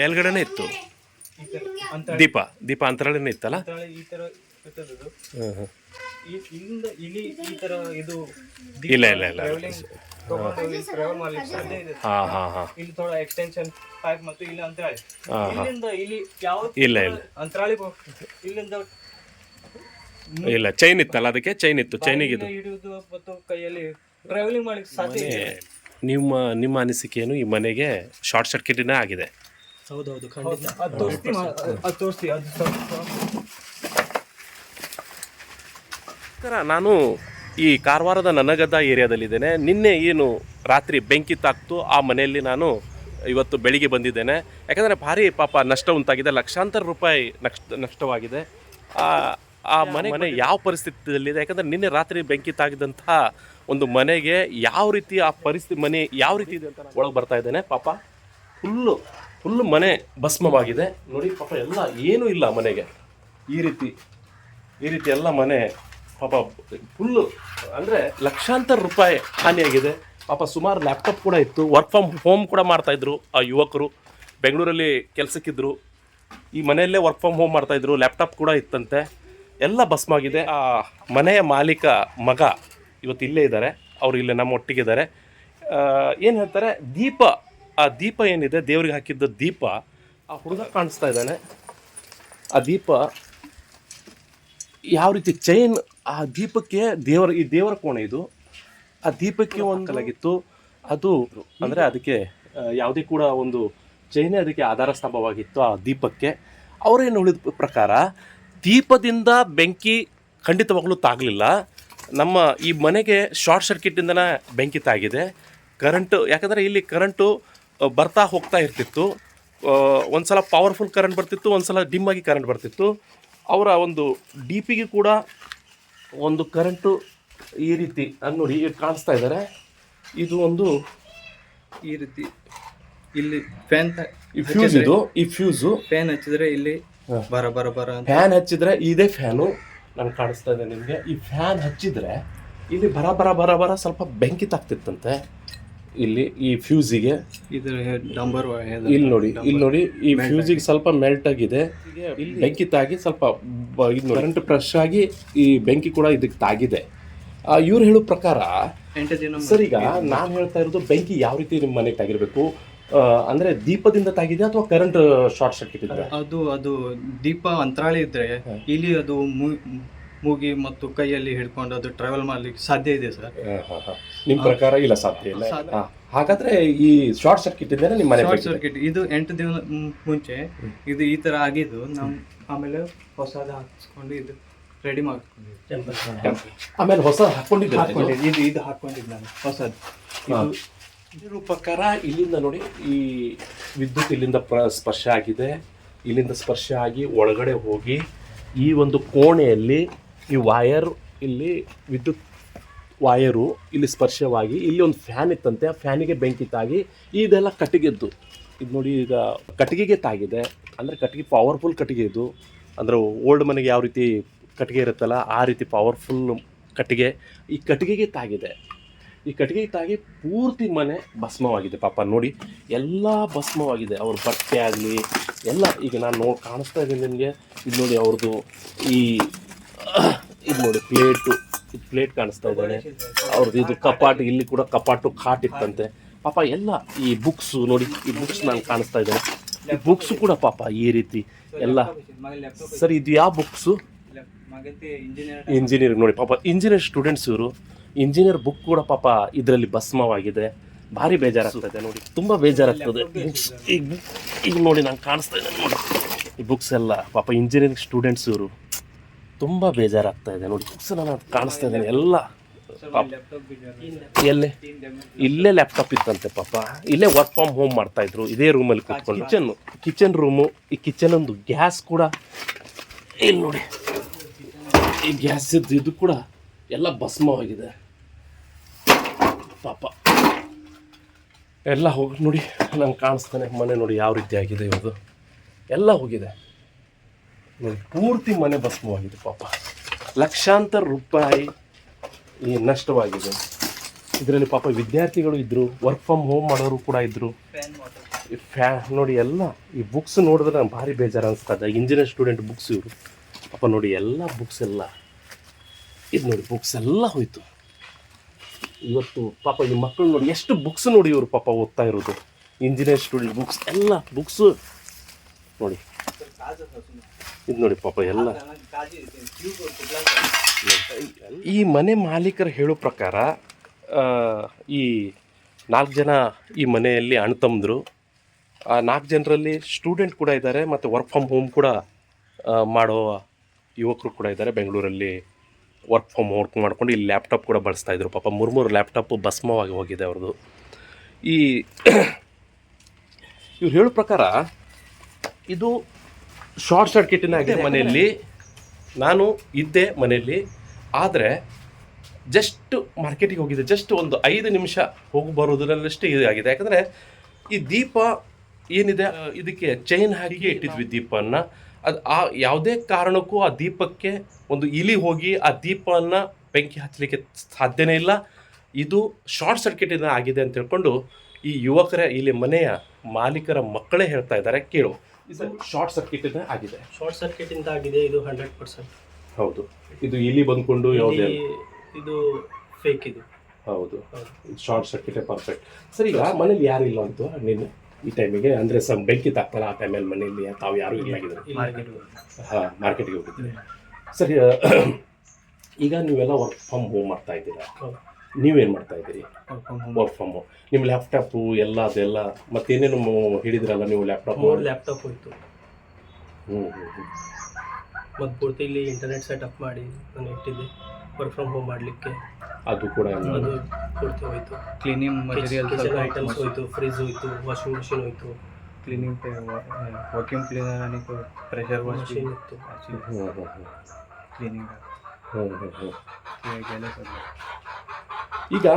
ಮೇಲ್ಗಡೆನೇ ಇತ್ತು ಈ ತರ ಅಂತರಾಳಿ ದೀಪ ಅಂತರಳೇನೇ ಇತ್ತಲ್ಲ. ಈ ತರ ಇರ್ತದದು. ಹ್ಮ್. ಇಲ್ಲಿಂದ ಇಲ್ಲಿ ಈ ತರ ಇದು ಇಲ್ಲ ಟ್ರಾವೆಲ್ ಮಾಡ್ಲಿಕ್ಕೆ ಸಾಧ್ಯ ಇದೆ. ಇಲ್ಲಿ ಥೋಡ ಎಕ್ಸ್ಟೆನ್ಷನ್ ಪೈಪ್ ಮತ್ತು ಇಲ್ಲಿ ಅಂತರಾಳಿ. ಇಲ್ಲಿಂದ ಇಲ್ಲಿ ಯಾವ ಇಲ್ಲ ಅಂತರಾಳಿ ಇಲ್ಲಿಂದ ಇಲ್ಲ ಚೈನ್ ಇತ್ತಲ್ಲ, ಅದಕ್ಕೆ ಚೈನ್ ಇತ್ತು. ಚೈನಿಗೆ ಇದು ಹಿಡಿಯುವುದು ಮತ್ತು ಕೈಯಲ್ಲಿ ಟ್ರಾವೆಲಿಂಗ್ ಮಾಡ್ಲಿಕ್ಕೆ ಸಾಧ್ಯ ಇದೆ. ನಿಮ್ಮ ಅನಿಸಿಕೆ ಏನು? ಈ ಮನೆಗೆ ಶಾರ್ಟ್ ಸರ್ಕ್ಯೂಟಿನೇ ಆಗಿದೆ. ಹೌದೌದು, ಖಂಡಿತ. ಅದು ತೋರಿಸ್ತಿ ನಾನು ಈ ಕಾರವಾರದ ನನಗದ್ದ ಏರಿಯಾದಲ್ಲಿದ್ದೇನೆ. ನಿನ್ನೆ ಏನು ರಾತ್ರಿ ಬೆಂಕಿ ತಾಕ್ತು ಆ ಮನೆಯಲ್ಲಿ ನಾನು ಇವತ್ತು ಬೆಳಿಗ್ಗೆ ಬಂದಿದ್ದೇನೆ. ಯಾಕಂದರೆ ಭಾರಿ ಪಾಪ ನಷ್ಟ ಉಂಟಾಗಿದೆ, ಲಕ್ಷಾಂತರ ರೂಪಾಯಿ ನಷ್ಟವಾಗಿದೆ. ಆ ಮನೆ ಯಾವ ಪರಿಸ್ಥಿತಿಯಲ್ಲಿದೆ? ಯಾಕಂದರೆ ನಿನ್ನೆ ರಾತ್ರಿ ಬೆಂಕಿ ತಾಗಿದಂತಹ ಒಂದು ಮನೆಗೆ ಯಾವ ರೀತಿ ಆ ಪರಿಸ್ಥಿತಿ, ಮನೆ ಯಾವ ರೀತಿ ಇದೆ ಅಂತ ಒಳಗೆ ಬರ್ತಾ ಇದ್ದೇನೆ. ಪಾಪ ಫುಲ್ಲು ಮನೆ ಭಸ್ಮವಾಗಿದೆ ನೋಡಿ. ಪಾಪ ಎಲ್ಲ ಏನೂ ಇಲ್ಲ ಮನೆಗೆ. ಈ ರೀತಿ ಎಲ್ಲ ಮನೆ ಪಾಪ ಫುಲ್ಲು ಅಂದರೆ ಲಕ್ಷಾಂತರ ರೂಪಾಯಿ ಹಾನಿಯಾಗಿದೆ. ಪಾಪ ಸುಮಾರು ಲ್ಯಾಪ್ಟಾಪ್ ಕೂಡ ಇತ್ತು. ವರ್ಕ್ ಫ್ರಮ್ ಹೋಮ್ ಕೂಡ ಮಾಡ್ತಾಯಿದ್ರು ಆ ಯುವಕರು. ಬೆಂಗಳೂರಲ್ಲಿ ಕೆಲಸಕ್ಕಿದ್ರು, ಈ ಮನೆಯಲ್ಲೇ ವರ್ಕ್ ಫ್ರಮ್ ಹೋಮ್ ಮಾಡ್ತಾಯಿದ್ರು. ಲ್ಯಾಪ್ಟಾಪ್ ಕೂಡ ಇತ್ತಂತೆ. ಎಲ್ಲ ಭಸ್ಮಾಗಿದೆ. ಆ ಮನೆಯ ಮಾಲೀಕ ಮಗ ಇವತ್ತು ಇಲ್ಲೇ ಇದ್ದಾರೆ. ಅವರು ಇಲ್ಲೇ ನಮ್ಮ ಒಟ್ಟಿಗಿದ್ದಾರೆ. ಏನು ಹೇಳ್ತಾರೆ, ಆ ದೀಪ ಏನಿದೆ, ದೇವ್ರಿಗೆ ಹಾಕಿದ್ದ ದೀಪ, ಆ ಹುಡುಗ ಕಾಣಿಸ್ತಾ ಇದ್ದಾನೆ. ಆ ದೀಪ ಯಾವ ರೀತಿ ಚೈನ್, ಆ ದೀಪಕ್ಕೆ ಈ ದೇವರ ಕೋಣೆ ಇದು. ಆ ದೀಪಕ್ಕೆ ಒಂದಲಾಗಿತ್ತು. ಅದು ಅಂದರೆ ಅದಕ್ಕೆ ಯಾವುದೇ ಕೂಡ ಒಂದು ಚೈನೇ ಅದಕ್ಕೆ ಆಧಾರ ಸ್ತಂಭವಾಗಿತ್ತು ಆ ದೀಪಕ್ಕೆ. ಅವರೇನು ಹೇಳಿದ ಪ್ರಕಾರ ದೀಪದಿಂದ ಬೆಂಕಿ ಖಂಡಿತವಾಗ್ಲೂ ತಾಗಲಿಲ್ಲ. ನಮ್ಮ ಈ ಮನೆಗೆ ಶಾರ್ಟ್ ಸರ್ಕ್ಯೂಟಿಂದನೇ ಬೆಂಕಿ ತಾಗಿದೆ. ಕರೆಂಟು, ಯಾಕಂದರೆ ಇಲ್ಲಿ ಕರೆಂಟು ಬರ್ತಾ ಹೋಗ್ತಾ ಇರ್ತಿತ್ತು. ಒಂದು ಸಲ ಪವರ್ಫುಲ್ ಕರೆಂಟ್ ಬರ್ತಿತ್ತು, ಒಂದು ಸಲ ಡಿಮ್ಮಾಗಿ ಕರೆಂಟ್ ಬರ್ತಿತ್ತು. ಅವರ ಒಂದು ಡಿ ಪಿಗೆ ಕೂಡ ಒಂದು ಕರೆಂಟು ಈ ರೀತಿ ನೋಡಿ ಕಾಣಿಸ್ತಾ ಇದ್ದಾರೆ. ಇದು ಒಂದು ಈ ರೀತಿ ಇಲ್ಲಿ ಫ್ಯಾನ್ ಈ ಫ್ಯೂಸು ಫ್ಯಾನ್ ಹಚ್ಚಿದ್ರೆ ಇಲ್ಲಿ ಬರ ಫ್ಯಾನ್ ಹಚ್ಚಿದ್ರೆ ಇದೇ ಫ್ಯಾನು ನಂಗೆ ಕಾಣಿಸ್ತಾ ಇದೆ ನಿಮಗೆ. ಈ ಫ್ಯಾನ್ ಹಚ್ಚಿದ್ರೆ ಇಲ್ಲಿ ಬರ ಸ್ವಲ್ಪ ಬೆಂಕಿ ತಾಗ್ತಿತ್ತಂತೆ. ಇಲ್ಲಿ ಈ ಫ್ಯೂಸಿಗೆ ಇಲ್ಲಿ ನೋಡಿ ಈ ಫ್ಯೂಸಿಗೆ ಸ್ವಲ್ಪ ಮೆಲ್ಟ್ ಆಗಿದೆ. ಬೆಂಕಿ ತಾಗಿ ಸ್ವಲ್ಪ ಕರೆಂಟ್ ಫ್ರೆಶ್ ಆಗಿ ಈ ಬೆಂಕಿ ಕೂಡ ಇದಕ್ಕೆ ತಾಗಿದೆ. ಇವ್ರು ಹೇಳೋ ಪ್ರಕಾರ ಸರ್, ಈಗ ನಾನು ಹೇಳ್ತಾ ಇರೋದು ಬೆಂಕಿ ಯಾವ ರೀತಿ ನಿಮ್ಮ ಮನೆಗೆ ತಾಗಿರ್ಬೇಕು ಅಂದ್ರೆ ದೀಪದಿಂದ ತಾಗಿದೆ ಅಥವಾ ಕರೆಂಟ್ ಶಾರ್ಟ್ ಸರ್ಕ್ಯೂಟ್ ಇದೆ? ಅದು ದೀಪ ಅಂತರಾಳಿ ಇದ್ರೆ ಇಲ್ಲಿ ಅದು ಮೂಗಿ ಮತ್ತು ಕೈಯಲ್ಲಿ ಹಿಡ್ಕೊಂಡು ಅದು ಟ್ರಾವೆಲ್ ಮಾಡ್ಲಿಕ್ಕೆ ಸಾಧ್ಯ ಇದೆ ಸರ್. ನಿಮ್ ಪ್ರಕಾರ ಇಲ್ಲ, ಸಾಧ್ಯ ಇಲ್ಲ. ಹಾಗಾದ್ರೆ ಈ ಶಾರ್ಟ್ ಸರ್ಕ್ಯೂಟ್ ಇಂದ ನಿಮ್ಮ ಮನೆ ಶಾರ್ಟ್ ಸರ್ಕ್ಯೂಟ್ ಇದು 8 ದಿನ ಮುಂಚೆ ಇದು ಈ ತರ ಆಗಿದ್ದು. ನಾವು ಆಮೇಲೆ ಹೊಸದ ಹಾಕಿಸ್ಕೊಂಡು ಇದು ರೆಡಿ ಮಾಡ್ಕೊಂಡಿದ್ದೆ. ಆಮೇಲೆ ಹೊಸ ಹಾಕೊಂಡಿದ್ದೆ ಇದು ಹಾಕೊಂಡಿದ್ದು ನಾನು ಹೊಸದು. ಇದ್ರ ಪ್ರಕಾರ ಇಲ್ಲಿಂದ ನೋಡಿ ಈ ವಿದ್ಯುತ್ ಇಲ್ಲಿಂದ ಸ್ಪರ್ಶ ಆಗಿದೆ. ಇಲ್ಲಿಂದ ಸ್ಪರ್ಶ ಆಗಿ ಒಳಗಡೆ ಹೋಗಿ ಈ ಒಂದು ಕೋಣೆಯಲ್ಲಿ ಈ ವಾಯರ್, ಇಲ್ಲಿ ವಿದ್ಯುತ್ ವಾಯರು ಇಲ್ಲಿ ಸ್ಪರ್ಶವಾಗಿ ಇಲ್ಲಿ ಒಂದು ಫ್ಯಾನ್ ಇತ್ತಂತೆ. ಆ ಫ್ಯಾನಿಗೆ ಬೆಂಕಿ ತಾಗಿ ಇದೆಲ್ಲ ಕಟ್ಟಿಗೆದ್ದು ಇದು ನೋಡಿ. ಈಗ ಕಟ್ಟಿಗೆಗೆ ತಾಗಿದೆ ಅಂದರೆ ಕಟ್ಟಿಗೆ ಪವರ್ಫುಲ್ ಕಟ್ಟಿಗೆ ಇದು. ಅಂದರೆ ಓಲ್ಡ್ ಮನೆಗೆ ಯಾವ ರೀತಿ ಕಟ್ಟಿಗೆ ಇರುತ್ತಲ್ಲ ಆ ರೀತಿ ಪವರ್ಫುಲ್ ಕಟ್ಟಿಗೆ ಈ ಕಟ್ಟಿಗೆಗೆ ತಾಗಿದೆ. ಈ ಕಟ್ಟಿಗೆ ತಾಗಿ ಪೂರ್ತಿ ಮನೆ ಭಸ್ಮವಾಗಿದೆ. ಪಾಪ ನೋಡಿ ಎಲ್ಲ ಭಸ್ಮವಾಗಿದೆ. ಅವ್ರ ಬಟ್ಟೆ ಆಗಲಿ ಎಲ್ಲ. ಈಗ ನಾನು ಕಾಣಿಸ್ತಾ ಇದ್ದೀನಿ ನಿಮಗೆ. ಇದು ನೋಡಿ ಅವ್ರದ್ದು ಇದು ನೋಡಿ ಪ್ಲೇಟ್ ಕಾಣಿಸ್ತಾ ಇದ್ದಾನೆ ಅವ್ರದ್ದು. ಇದು ಕಪಾಟು, ಇಲ್ಲಿ ಕೂಡ ಕಪಾಟು ಕಾಟ್ ಇತ್ತಂತೆ. ಪಾಪ ಎಲ್ಲ ಈ ಬುಕ್ಸು ನೋಡಿ, ಈ ಬುಕ್ಸ್ ನಾನು ಕಾಣಿಸ್ತಾ ಇದ್ದೇನೆ. ಈ ಬುಕ್ಸು ಕೂಡ ಪಾಪ ಈ ರೀತಿ ಎಲ್ಲ. ಸರ್, ಇದು ಯಾವ ಬುಕ್ಸು? ಇಂಜಿನಿಯರಿಂಗ್ ನೋಡಿ. ಪಾಪ ಇಂಜಿನಿಯರ್ ಸ್ಟೂಡೆಂಟ್ಸ್ ಇವರು. ಇಂಜಿನಿಯರ್ ಬುಕ್ ಕೂಡ ಪಾಪ ಇದರಲ್ಲಿ ಭಸ್ಮವಾಗಿದೆ. ಭಾರಿ ಬೇಜಾರಾಗ್ತದೆ ನೋಡಿ, ತುಂಬ ಬೇಜಾರಾಗ್ತದೆ. ಬುಕ್ಸ್ ಈಗ ನೋಡಿ ನಾನು ಕಾಣಿಸ್ತಾ ಇದ್ದೇನೆ ನೋಡಿ, ಈ ಬುಕ್ಸ್ ಎಲ್ಲ ಪಾಪ ಇಂಜಿನಿಯರಿಂಗ್ ಸ್ಟೂಡೆಂಟ್ಸ್ ಇವರು. ತುಂಬ ಬೇಜಾರಾಗ್ತಾ ಇದೆ ನೋಡಿ. ಬುಕ್ಸ್ ನಾನು ಕಾಣಿಸ್ತಾ ಇದ್ದೇನೆ ಎಲ್ಲ. ಪಾಪ ಇಲ್ಲೇ ಲ್ಯಾಪ್ಟಾಪ್ ಇತ್ತಂತೆ. ಪಾಪ ಇಲ್ಲೇ ವರ್ಕ್ ಫ್ರಮ್ ಹೋಮ್ ಮಾಡ್ತಾಯಿದ್ರು ಇದೇ ರೂಮಲ್ಲಿ ಕೂತ್ಕೊಂಡು. ಕಿಚನ್ ರೂಮು, ಈ ಕಿಚನ್ ಒಂದು ಗ್ಯಾಸ್ ಕೂಡ ಇಲ್ಲಿ ನೋಡಿ. ಈ ಗ್ಯಾಸ್ ಇದು ಕೂಡ ಎಲ್ಲ ಭಸ್ಮವಾಗಿದೆ. ಪಾಪ ಎಲ್ಲ ಹೋಗಿ ನೋಡಿ ನಂಗೆ ಕಾಣಿಸ್ತಾನೆ ಮನೆ ನೋಡಿ ಯಾವ ರೀತಿ ಆಗಿದೆ. ಇವಾಗ ಎಲ್ಲ ಹೋಗಿದೆ ನೋಡಿ, ಪೂರ್ತಿ ಮನೆ ಭಸ್ಮವಾಗಿದೆ. ಪಾಪ ಲಕ್ಷಾಂತರ ರೂಪಾಯಿ ಈ ನಷ್ಟವಾಗಿದೆ. ಇದರಲ್ಲಿ ಪಾಪ ವಿದ್ಯಾರ್ಥಿಗಳು ಇದ್ದರು, ವರ್ಕ್ ಫ್ರಮ್ ಹೋಮ್ ಮಾಡೋರು ಕೂಡ ಇದ್ದರು. ನೋಡಿ ಎಲ್ಲ ಈ ಬುಕ್ಸ್ ನೋಡಿದ್ರೆ ನಂಗೆ ಭಾರಿ ಬೇಜಾರು ಅನಿಸ್ತದೆ. ಇಂಜಿನಿಯರ್ ಸ್ಟೂಡೆಂಟ್ ಬುಕ್ಸ್ ಇವರು ಪಾಪ ನೋಡಿ ಎಲ್ಲ ಬುಕ್ಸ್ ಎಲ್ಲ ಇದು ನೋಡಿ ಬುಕ್ಸ್ ಎಲ್ಲ ಹೋಯ್ತು ಇವತ್ತು. ಪಾಪ ಈ ಮಕ್ಕಳು ನೋಡಿ ಎಷ್ಟು ಬುಕ್ಸ್ ನೋಡಿ ಇವರು ಪಾಪ ಓದ್ತಾ ಇರೋದು. ಇಂಜಿನಿಯರ್ ಸ್ಟೂಡೆಂಟ್ ಬುಕ್ಸ್ ಎಲ್ಲ ಬುಕ್ಸು ನೋಡಿ ಇದು ನೋಡಿ ಪಾಪ ಎಲ್ಲ. ಈ ಮನೆ ಮಾಲೀಕರು ಹೇಳೋ ಪ್ರಕಾರ ಈ 4 ಜನ ಈ ಮನೆಯಲ್ಲಿ ಅಣ್ತಂದ್ರು. ಆ 4 ಜನರಲ್ಲಿ ಸ್ಟೂಡೆಂಟ್ ಕೂಡ ಇದ್ದಾರೆ ಮತ್ತು ವರ್ಕ್ ಫ್ರಮ್ ಹೋಮ್ ಕೂಡ ಮಾಡೋ ಯುವಕರು ಕೂಡ ಇದ್ದಾರೆ. ಬೆಂಗಳೂರಲ್ಲಿ ವರ್ಕ್ ಫ್ರಮ್ ವರ್ಕ್ ಮಾಡ್ಕೊಂಡು ಇಲ್ಲಿ ಲ್ಯಾಪ್ಟಾಪ್ ಕೂಡ ಬಳಸ್ತಾಯಿದ್ರು. ಪಾಪ 3 ಲ್ಯಾಪ್ಟಾಪು ಭಸ್ಮವಾಗಿ ಹೋಗಿದೆ ಅವ್ರದ್ದು. ಈ ಇವ್ರು ಹೇಳೋ ಪ್ರಕಾರ ಇದು ಶಾರ್ಟ್ ಸರ್ಕ್ಯೂಟಿನ ಆಗಿದೆ ಮನೆಯಲ್ಲಿ. ನಾನು ಇದ್ದೆ ಮನೆಯಲ್ಲಿ, ಆದರೆ ಜಸ್ಟ್ ಮಾರ್ಕೆಟಿಗೆ ಹೋಗಿದ್ದೆ, ಜಸ್ಟ್ ಒಂದು 5 ನಿಮಿಷ ಹೋಗಿ ಬರೋದ್ರಲ್ಲಷ್ಟೇ ಇದಾಗಿದೆ. ಯಾಕಂದರೆ ಈ ದೀಪ ಏನಿದೆ ಇದಕ್ಕೆ ಚೈನ್ ಹಾಕಿ ಇಟ್ಟಿದ್ವಿ ದೀಪವನ್ನು. ಅದು ಯಾವುದೇ ಕಾರಣಕ್ಕೂ ಆ ದೀಪಕ್ಕೆ ಒಂದು ಇಲಿ ಹೋಗಿ ಆ ದೀಪವನ್ನು ಬೆಂಕಿ ಹಚ್ಚಲಿಕ್ಕೆ ಸಾಧ್ಯನೇ ಇಲ್ಲ. ಇದು ಶಾರ್ಟ್ ಸರ್ಕ್ಯೂಟಿಂದ ಆಗಿದೆ ಅಂತ ಹೇಳ್ಕೊಂಡು ಈ ಯುವಕರ ಇಲ್ಲಿ ಮನೆಯ ಮಾಲೀಕರ ಮಕ್ಕಳೇ ಹೇಳ್ತಾ ಇದ್ದಾರೆ. ಕೇಳು, ಇದು ಶಾರ್ಟ್ ಸರ್ಕ್ಯೂಟಿಂದ ಆಗಿದೆ. ಶಾರ್ಟ್ ಸರ್ಕ್ಯೂಟಿಂದ ಆಗಿದೆ ಇದು 100%. ಹೌದು, ಇದು ಇಲ್ಲಿ ಬಂದ್ಕೊಂಡು ಯಾವುದೇ ಇದು ಫೇಕ್ ಇದು. ಹೌದು, ಶಾರ್ಟ್ ಸರ್ಕ್ಯೂಟೇ ಪರ್ಫೆಕ್ಟ್. ಸರಿ, ಈಗ ಮನೇಲಿ ಯಾರು ಇಲ್ಲ ಅಂತ ನೀನು ಈ ಟೈಮಿಗೆ ಅಂದರೆ ಬೆಂಕಿ ತಾಕ್ತಲ್ಲ ಆ ಟೈಮಲ್ಲಿ ಮನೆಯಲ್ಲಿ ತಾವು ಯಾರು ಇಲ್ಲಾಗಿದ್ರು? ಹಾಂ, ಮಾರ್ಕೆಟಿಗೆ ಹೋಗಿದ್ರಿ. ಸರಿ, ಈಗ ನೀವೆಲ್ಲ ವರ್ಕ್ ಫ್ರಮ್ ಹೋಮ್ ಮಾಡ್ತಾ ಇದ್ದೀರಾ, ನೀವೇನು ಮಾಡ್ತಾ ಇದ್ದೀರಿ? Work from home. ನಿಮ್ಮ ಲ್ಯಾಪ್ಟಾಪು ಎಲ್ಲ ಅದೆಲ್ಲ ಮತ್ತೇನೇನು ಹಿಡಿದ್ರಲ್ಲ ನೀವು? ಲ್ಯಾಪ್ಟಾಪ್ ಹೋಯ್ತು. ಮತ್ತು ಪೂರ್ತಿ ಇಲ್ಲಿ ಇಂಟರ್ನೆಟ್ ಸೆಟಪ್ ಮಾಡಿ ನಾನು ಇಟ್ಟಿದ್ದೆ ವರ್ಕ್ ಫ್ರಮ್ ಹೋಮ್ ಮಾಡಲಿಕ್ಕೆ. ಅದು ಕೂಡ ಅದು ಪೂರ್ತಿ ಹೋಯ್ತು. ಕ್ಲೀನಿಂಗ್ ಮಟೀರಿಯಲ್ ಕಿಚನ್ ಐಟಮ್ಸ್ ಹೋಯ್ತು, ಫ್ರಿಜ್ ಹೋಯ್ತು, ವಾಷಿಂಗ್ ಮಷಿನ್ ಹೋಯ್ತು, ಕ್ಲೀನಿಂಗ್ ವಾಕ್ಯೂಮ್ ಕ್ಲೀನರ್ आणि प्रेशर ಮಷಿನ್ ಇತ್ತು. ಕ್ಲೀನಿಂಗ್ ಈಗ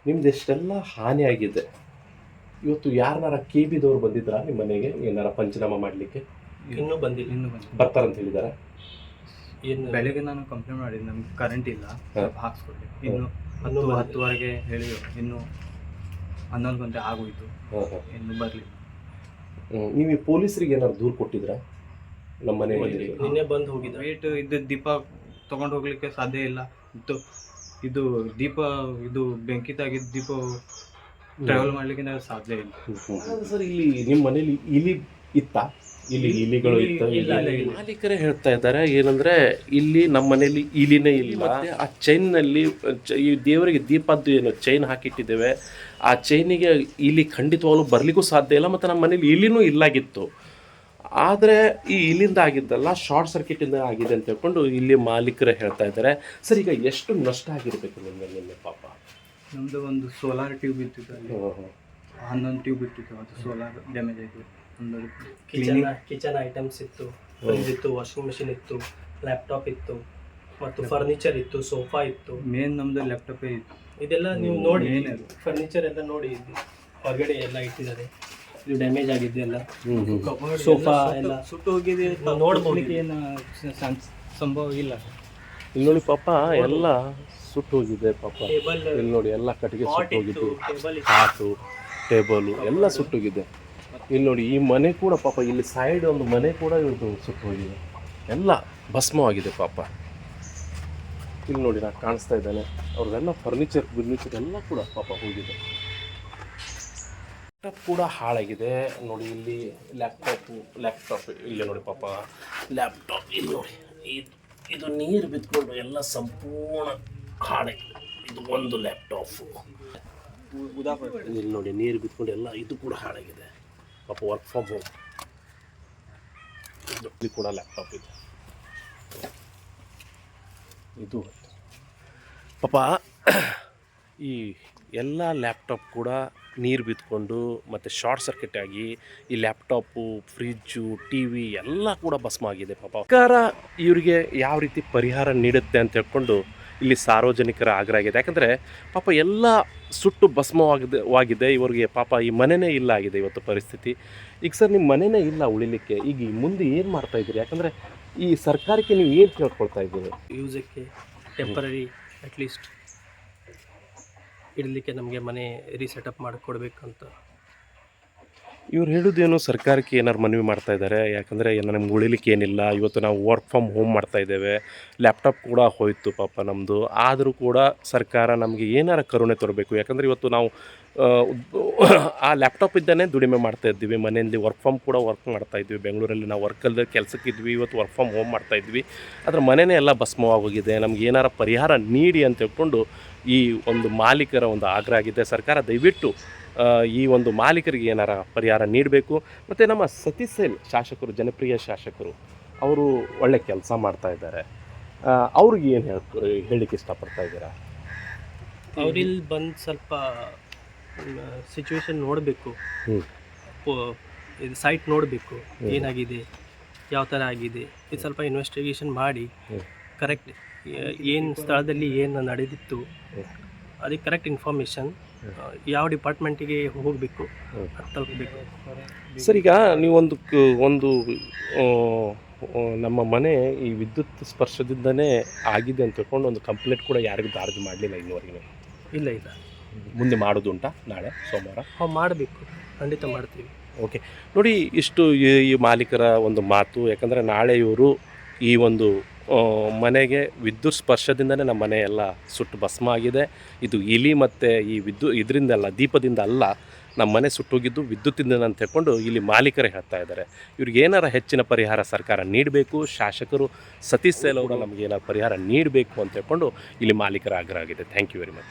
ನಿಮ್ದು ಎಷ್ಟೆಲ್ಲ ಹಾನಿ ಆಗಿದೆ. ಇವತ್ತು ಯಾರನ್ನಾರ KBದವ್ರು ಬಂದಿದ್ರಾ ನಿಮ್ಮ ಮನೆಗೆ ಏನಾರ ಪಂಚನಾಮ ಮಾಡಲಿಕ್ಕೆ? ಇನ್ನೂ ಬಂದಿಲ್ಲ. ಬರ್ತಾರಂತ ಹೇಳಿದಾರೆ. ಏನು ಬೆಳಿಗ್ಗೆ ನಾನು ಕಂಪ್ಲೇಂಟ್ ಮಾಡಿದ್ದು, ನಮ್ಗೆ ಕರೆಂಟ್ ಇಲ್ಲ, ಹಾಕ್ಸ್ಕೊಡ್ಲಿ. ಇನ್ನು 10-10ವರೆಗೆ ಹೇಳಿದ್ರು, ಇನ್ನು 11 ಗಂಟೆ ಆಗೋಯ್ತು, ಇನ್ನು ಬರಲಿಲ್ಲ. ನೀವು ಈ ಪೊಲೀಸರಿಗೆ ಏನಾದ್ರು ದೂರು ಕೊಟ್ಟಿದ್ರಾ? ನಮ್ಮ ಮನೆ ನಿನ್ನೆ ಬಂದು ಹೋಗಿದ್ದ. ವೇಟ್ ಇದು ದೀಪ ತೊಗೊಂಡು ಹೋಗ್ಲಿಕ್ಕೆ ಸಾಧ್ಯ ಇಲ್ಲ. ಇದು ದೀಪ ಇದು ಬೆಂಕಿ ತಾಗಿದ್ದ ದೀಪ ಟ್ರಾವೆಲ್ ಮಾಡ್ಲಿಕ್ಕೆ ಸಾಧ್ಯ ಇಲ್ಲ. ಸರ್, ಇಲ್ಲಿ ನಿಮ್ಮ ಮನೇಲಿ ಇಲಿ ಇತ್ತ? ಇಲ್ಲಿ ಇಲಿಗಳು ಇತ್ತ? ಮಾಲೀಕರೇ ಹೇಳ್ತಾ ಇದ್ದಾರೆ ಏನಂದ್ರೆ ಇಲ್ಲಿ ನಮ್ಮ ಮನೇಲಿ ಇಲಿನೇ ಇಲ್ಲ. ಮತ್ತೆ ಆ ಚೈನ್ನಲ್ಲಿ ಈ ದೇವರಿಗೆ ದೀಪದ್ದು ಏನು ಚೈನ್ ಹಾಕಿಟ್ಟಿದ್ದೇವೆ, ಆ ಚೈನಿಗೆ ಇಲಿ ಖಂಡಿತವಾಗ್ಲೂ ಬರ್ಲಿಕ್ಕೂ ಸಾಧ್ಯ ಇಲ್ಲ. ಮತ್ತು ನಮ್ಮ ಮನೇಲಿ ಇಲಿನೂ ಇಲ್ಲಾಗಿತ್ತು. ಆದರೆ ಈ ಇಲ್ಲಿಂದ ಆಗಿದ್ದಲ್ಲ, ಶಾರ್ಟ್ ಸರ್ಕ್ಯೂಟಿಂದ ಆಗಿದೆ ಅಂತ ಹೇಳ್ಕೊಂಡು ಇಲ್ಲಿ ಮಾಲೀಕರೇ ಹೇಳ್ತಾ ಇದ್ದಾರೆ. ಸರ್, ಈಗ ಎಷ್ಟು ನಷ್ಟ ಆಗಿರಬೇಕು ನಿನ್ನೆ ಪಾಪ? ನಮ್ಮದು ಒಂದು ಸೋಲಾರ್ ಟ್ಯೂಬ್ ಇತ್ತು, ಅಲ್ಲಿ 11 ಟ್ಯೂಬ್ ಇಟ್ಟಿತ್ತು, ಅದು ಸೋಲಾರ್ ಡ್ಯಾಮೇಜ್ ಆಯಿತು. ಕಿಚನ್ ಐಟಮ್ಸ್ ಇತ್ತು, ಫ್ರಿಜ್ ಇತ್ತು, ವಾಷಿಂಗ್ ಮಿಷಿನ್ ಇತ್ತು, ಲ್ಯಾಪ್ಟಾಪ್ ಇತ್ತು, ಮತ್ತು ಫರ್ನಿಚರ್ ಇತ್ತು, ಸೋಫಾ ಇತ್ತು. ಮೇನ್ ನಮ್ಮದು ಲ್ಯಾಪ್ಟಾಪೇ ಇತ್ತು. ಇದೆಲ್ಲ ನೀವು ನೋಡಿ, ಫರ್ನಿಚರ್ ಎಲ್ಲ ನೋಡಿ, ಹೊರಗಡೆ ಎಲ್ಲ ಇಟ್ಟಿದ್ದಾರೆ. ಇದು ಡ್ಯಾಮೇಜ್ ಆಗಿದೆ ಎಲ್ಲ. ಸೋಫಾ ಎಲ್ಲ ಸುಟ್ಟು ಹೋಗಿದೆ, ನೋಡ್ಬೋದು. ಏನು ಸಂಭವ ಇಲ್ಲ. ಇಲ್ಲಿ ನೋಡಿ ಪಾಪ ಎಲ್ಲ ಸುಟ್ಟು ಹೋಗಿದೆ ಪಾಪ. ಇಲ್ಲಿ ನೋಡಿ ಎಲ್ಲ ಕಟ್ಟಿಗೆ ಸುಟ್ಟು ಹೋಗಿದೆ, ಕಾಟು ಟೇಬಲು ಎಲ್ಲ ಸುಟ್ಟೋಗಿದೆ. ಇಲ್ಲಿ ನೋಡಿ ಈ ಮನೆ ಕೂಡ ಪಾಪ, ಇಲ್ಲಿ ಸೈಡ್ ಒಂದು ಮನೆ ಕೂಡ ಇವ್ರದ್ದು ಸುಟ್ಟು ಹೋಗಿದೆ, ಎಲ್ಲ ಭಸ್ಮವಾಗಿದೆ ಪಾಪ. ಇಲ್ಲಿ ನೋಡಿ ನಾನು ಕಾಣಿಸ್ತಾ ಇದ್ದಾನೆ, ಅವ್ರದ್ದೆಲ್ಲ ಫರ್ನಿಚರ್ ಎಲ್ಲ ಕೂಡ ಪಾಪ ಹೋಗಿದೆ. ಲ್ಯಾಪ್ಟಾಪ್ ಕೂಡ ಹಾಳಾಗಿದೆ ನೋಡಿ. ಇಲ್ಲಿ ಲ್ಯಾಪ್ಟಾಪ್ ಇಲ್ಲೇ ನೋಡಿ ಪಾಪ, ಲ್ಯಾಪ್ಟಾಪ್ ಇಲ್ಲಿ ನೋಡಿ, ಇದು ನೀರು ಬಿದ್ದುಕೊಂಡು ಎಲ್ಲ ಸಂಪೂರ್ಣ ಹಾಳಾಗಿದೆ. ಇದು ಒಂದು ಲ್ಯಾಪ್ಟಾಪು ಇಲ್ಲಿ ನೋಡಿ ನೀರು ಬಿದ್ದುಕೊಂಡು ಎಲ್ಲ ಇದು ಕೂಡ ಹಾಳಾಗಿದೆ ಪಾಪ. ವರ್ಕ್ ಫ್ರಮ್ ಹೋಮ್ ಇದು ಕೂಡ ಲ್ಯಾಪ್ಟಾಪ್ ಇದೆ. ಇದು ಪಾಪ ಈ ಎಲ್ಲ ಲ್ಯಾಪ್ಟಾಪ್ ಕೂಡ ನೀರು ಬಿದ್ದುಕೊಂಡು ಮತ್ತು ಶಾರ್ಟ್ ಸರ್ಕ್ಯೂಟ್ ಆಗಿ ಈ ಲ್ಯಾಪ್ಟಾಪು, ಫ್ರಿಜ್ಜು, TV ಎಲ್ಲ ಕೂಡ ಭಸ್ಮ ಆಗಿದೆ ಪಾಪ. ಸರ್ಕಾರ ಇವರಿಗೆ ಯಾವ ರೀತಿ ಪರಿಹಾರ ನೀಡುತ್ತೆ ಅಂತ ಹೇಳ್ಕೊಂಡು ಇಲ್ಲಿ ಸಾರ್ವಜನಿಕರ ಆಗ್ರಹ ಆಗಿದೆ. ಯಾಕಂದರೆ ಪಾಪ ಎಲ್ಲ ಸುಟ್ಟು ಭಸ್ಮವಾಗಿದೆ ಇವರಿಗೆ ಪಾಪ. ಈ ಮನೆಯೇ ಇಲ್ಲ ಆಗಿದೆ ಇವತ್ತು ಪರಿಸ್ಥಿತಿ. ಈಗ ಸರ್, ನಿಮ್ಮ ಮನೆಯೇ ಇಲ್ಲ ಉಳಿಲಿಕ್ಕೆ, ಈಗ ಮುಂದೆ ಏನು ಮಾಡ್ತಾಯಿದ್ದೀರಿ? ಯಾಕಂದರೆ ಈ ಸರ್ಕಾರಕ್ಕೆ ನೀವು ಏನು ಕೇಳ್ಕೊಳ್ತಾ ಇದ್ದೀರಿ? ಯೂಸಕ್ಕೆ ಟೆಂಪರರಿ ಅಟ್ಲೀಸ್ಟ್ ಇಡಲಿಕ್ಕೆ ನಮಗೆ ಮನೆ ರೀಸೆಟಪ್ ಮಾಡಿಕೊಡ್ಬೇಕಂತ ಇವ್ರು ಹೇಳೋದೇನು ಸರ್ಕಾರಕ್ಕೆ ಏನಾರು ಮನವಿ ಮಾಡ್ತಾ ಇದ್ದಾರೆ, ಯಾಕಂದರೆ ನಮ್ಗೆ ಉಳಿಲಿಕ್ಕೆ ಏನಿಲ್ಲ, ಇವತ್ತು ನಾವು ವರ್ಕ್ ಫ್ರಮ್ ಹೋಮ್ ಮಾಡ್ತಾ ಇದ್ದೇವೆ, ಲ್ಯಾಪ್ಟಾಪ್ ಕೂಡ ಹೋಯಿತು ಪಾಪ ನಮ್ಮದು, ಆದರೂ ಕೂಡ ಸರ್ಕಾರ ನಮಗೆ ಏನಾರು ಕರುಣೆ ತರಬೇಕು. ಯಾಕಂದರೆ ಇವತ್ತು ನಾವು ಆ ಲ್ಯಾಪ್ಟಾಪ್ ಇದ್ದಾನೆ ದುಡಿಮೆ ಮಾಡ್ತಾ ಇದ್ದೀವಿ, ಮನೆಯಲ್ಲಿ ವರ್ಕ್ ಮಾಡ್ತಾ ಇದ್ವಿ, ಬೆಂಗಳೂರಲ್ಲಿ ನಾವು ವರ್ಕಲ್ಲಿ ಕೆಲಸಕ್ಕಿದ್ವಿ, ಇವತ್ತು ವರ್ಕ್ ಫ್ರಮ್ ಹೋಮ್ ಮಾಡ್ತಾ ಇದ್ವಿ, ಆದರೆ ಮನೆಯೇ ಎಲ್ಲ ಭಸ್ಮವಾಗೋಗಿದೆ. ನಮ್ಗೆ ಏನಾರ ಪರಿಹಾರ ನೀಡಿ ಅಂತ ಹೇಳ್ಕೊಂಡು ಈ ಒಂದು ಮಾಲೀಕರ ಒಂದು ಆಗ್ರಹ ಆಗಿದೆ. ಸರ್ಕಾರ ದಯವಿಟ್ಟು ಈ ಒಂದು ಮಾಲೀಕರಿಗೆ ಏನಾರ ಪರಿಹಾರ ನೀಡಬೇಕು. ಮತ್ತು ನಮ್ಮ ಸತೀಶ್ ಸೇಲ್ ಶಾಸಕರು, ಜನಪ್ರಿಯ ಶಾಸಕರು, ಅವರು ಒಳ್ಳೆ ಕೆಲಸ ಮಾಡ್ತಾ ಇದ್ದಾರೆ. ಅವ್ರಿಗೆ ಏನು ಹೇಳಲಿಕ್ಕೆ ಇಷ್ಟಪಡ್ತಾ ಇದ್ದೀರಾ? ಅವ್ರಿಲ್ಲಿ ಬಂದು ಸ್ವಲ್ಪ ಸಿಚುವೇಶನ್ ನೋಡಬೇಕು, ಇದು ಸೈಟ್ ನೋಡಬೇಕು, ಏನಾಗಿದೆ, ಯಾವ ಥರ ಆಗಿದೆ, ಇದು ಸ್ವಲ್ಪ ಇನ್ವೆಸ್ಟಿಗೇಷನ್ ಮಾಡಿ ಕರೆಕ್ಟ್ ಏನು ಸ್ಥಳದಲ್ಲಿ ಏನು ನಡೆದಿತ್ತು ಅದಕ್ಕೆ ಕರೆಕ್ಟ್ ಇನ್ಫಾರ್ಮೇಷನ್ ಯಾವ ಡಿಪಾರ್ಟ್ಮೆಂಟಿಗೆ ಹೋಗಬೇಕು ತಲುಪಬೇಕು. ಸರ್, ಈಗ ನೀವೊಂದು ನಮ್ಮ ಮನೆ ಈ ವಿದ್ಯುತ್ ಸ್ಪರ್ಶದಿಂದನೇ ಆಗಿದೆ ಅಂತ ತಿಳ್ಕೊಂಡು ಒಂದು ಕಂಪ್ಲೇಂಟ್ ಕೂಡ ಯಾರಿಗೂ ದಾರ್ಜ್ ಮಾಡಲಿಲ್ಲ ಇನ್ನುವರೆಗೂ? ಇಲ್ಲ ಮುಂದೆ ಮಾಡೋದುಂಟಾ? ನಾಳೆ ಸೋಮವಾರ ಮಾಡಬೇಕು, ಖಂಡಿತ ಮಾಡ್ತೀವಿ. ಓಕೆ, ನೋಡಿ ಇಷ್ಟು ಈ ಮಾಲೀಕರ ಒಂದು ಮಾತು. ಯಾಕಂದರೆ ನಾಳೆ ಇವರು ಈ ಒಂದು ಮನೆಗೆ ವಿದ್ಯುತ್ ಸ್ಪರ್ಶದಿಂದನೇ ನಮ್ಮ ಮನೆ ಎಲ್ಲ ಸುಟ್ಟು ಭಸ್ಮ ಆಗಿದೆ. ಇದು ಇಲಿ ಮತ್ತು ಈ ಇದರಿಂದಲ್ಲ, ದೀಪದಿಂದ ಅಲ್ಲ, ನಮ್ಮ ಮನೆ ಸುಟ್ಟೋಗಿದ್ದು ವಿದ್ಯುತ್ತಿಂದ ಅಂತ ಹೇಳ್ಕೊಂಡು ಇಲ್ಲಿ ಮಾಲೀಕರೇ ಹೇಳ್ತಾ ಇದ್ದಾರೆ. ಇವ್ರಿಗೆ ಏನಾರ ಹೆಚ್ಚಿನ ಪರಿಹಾರ ಸರ್ಕಾರ ನೀಡಬೇಕು. ಶಾಸಕರು ಸತೀಶ್ ಸೇಲ್ ಅವರು ನಮಗೆ ಏನಾರು ಪರಿಹಾರ ನೀಡಬೇಕು ಅಂತ ಹೇಳ್ಕೊಂಡು ಇಲ್ಲಿ ಮಾಲೀಕರ ಆಗ್ರಹ ಆಗಿದೆ. Thank you very much.